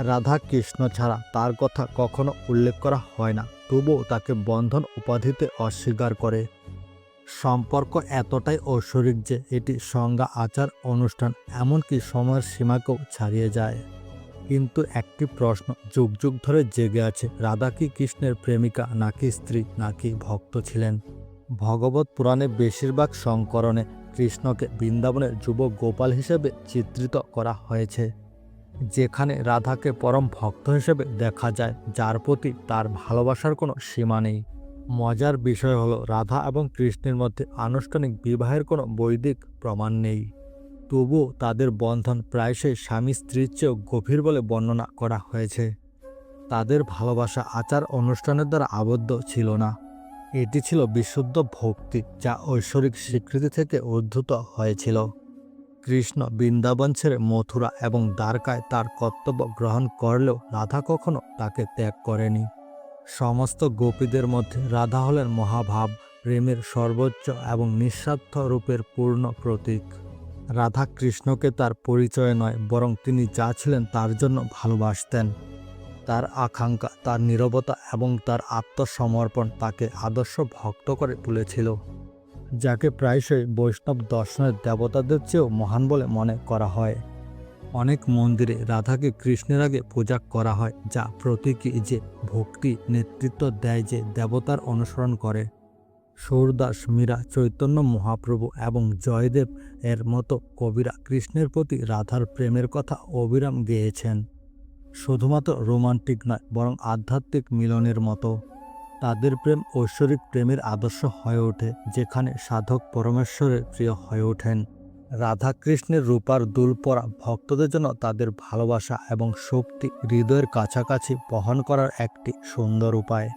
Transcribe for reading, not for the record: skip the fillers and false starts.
রাধা কৃষ্ণ ছাড়া তার কথা কখনো উল্লেখ করা হয় না, তবুও তাকে বন্ধন উপাধিতে অস্বীকার করে। সম্পর্ক এতটাই ঐশ্বরিক যে এটি সংজ্ঞা, আচার, অনুষ্ঠান, এমনকি সময়ের সীমাকেও ছাড়িয়ে যায়। কিন্তু একটি প্রশ্ন যুগ যুগ ধরে জেগে আছে, রাধা কি কৃষ্ণের প্রেমিকা, নাকি স্ত্রী, নাকি ভক্ত ছিলেন? ভগবত পুরাণে বেশিরভাগ সংস্করণে কৃষ্ণকে বৃন্দাবনের যুব গোপাল হিসেবে চিত্রিত করা হয়েছে, যেখানে রাধাকে পরম ভক্ত হিসেবে দেখা যায়, যার প্রতি তার ভালোবাসার কোনো সীমা নেই। মজার বিষয় হলো, রাধা এবং কৃষ্ণের মধ্যে আনুষ্ঠানিক বিবাহের কোনো বৈদিক প্রমাণ নেই, তবুও তাদের বন্ধন প্রায়শই স্বামী স্ত্রীর চেয়েও গভীর বলে বর্ণনা করা হয়েছে। তাদের ভালোবাসা আচার অনুষ্ঠানের দ্বারা আবদ্ধ ছিল না, এটি ছিল বিশুদ্ধ ভক্তি, যা ঐশ্বরিক স্বীকৃতি থেকে উদ্ভূত হয়েছিল। কৃষ্ণ বৃন্দাবন ছেড়ে মথুরা এবং দ্বারকায় তার কর্তব্য গ্রহণ করলেও রাধা কখনো তাকে ত্যাগ করেনি। সমস্ত গোপীদের মধ্যে রাধা হলেন মহাভাব, প্রেমের সর্বোচ্চ এবং নিঃস্বার্থ রূপের পূর্ণ প্রতীক। রাধা কৃষ্ণকে তার পরিচয় নয়, বরং তিনি যা ছিলেন তার জন্য ভালোবাসতেন। তার আকাঙ্ক্ষা, তার নীরবতা এবং তার আত্মসমর্পণ তাকে আদর্শ ভক্ত করে তুলেছিল, যাকে প্রায়শই বৈষ্ণব দর্শনের দেবতাদের চেয়েও মহান বলে মনে করা হয়। অনেক মন্দিরে রাধাকে কৃষ্ণের আগে পূজা করা হয়, যা প্রতীকী যে ভক্তি নেতৃত্ব দেয় যে দেবতার অনুসরণ করে। সুরদাস, মীরা, চৈতন্য মহাপ্রভু এবং জয়দেব এর মতো কবিরা কৃষ্ণের প্রতি রাধার প্রেমের কথা অবিরাম গেয়েছেন, শুধুমাত্র রোমান্টিক নয়, বরং আধ্যাত্মিক মিলনের মতো। তাদের প্রেম ঐশ্বরিক প্রেমের আদর্শ হয়ে ওঠে, যেখানে সাধক পরমেশ্বরের প্রিয় হয়ে ওঠেন। রাধা কৃষ্ণের রূপার দুল পরা ভক্তদের জন্য তাদের ভালোবাসা এবং শক্তি হৃদয়ের কাছাকাছি বহন করার একটি সুন্দর উপায়।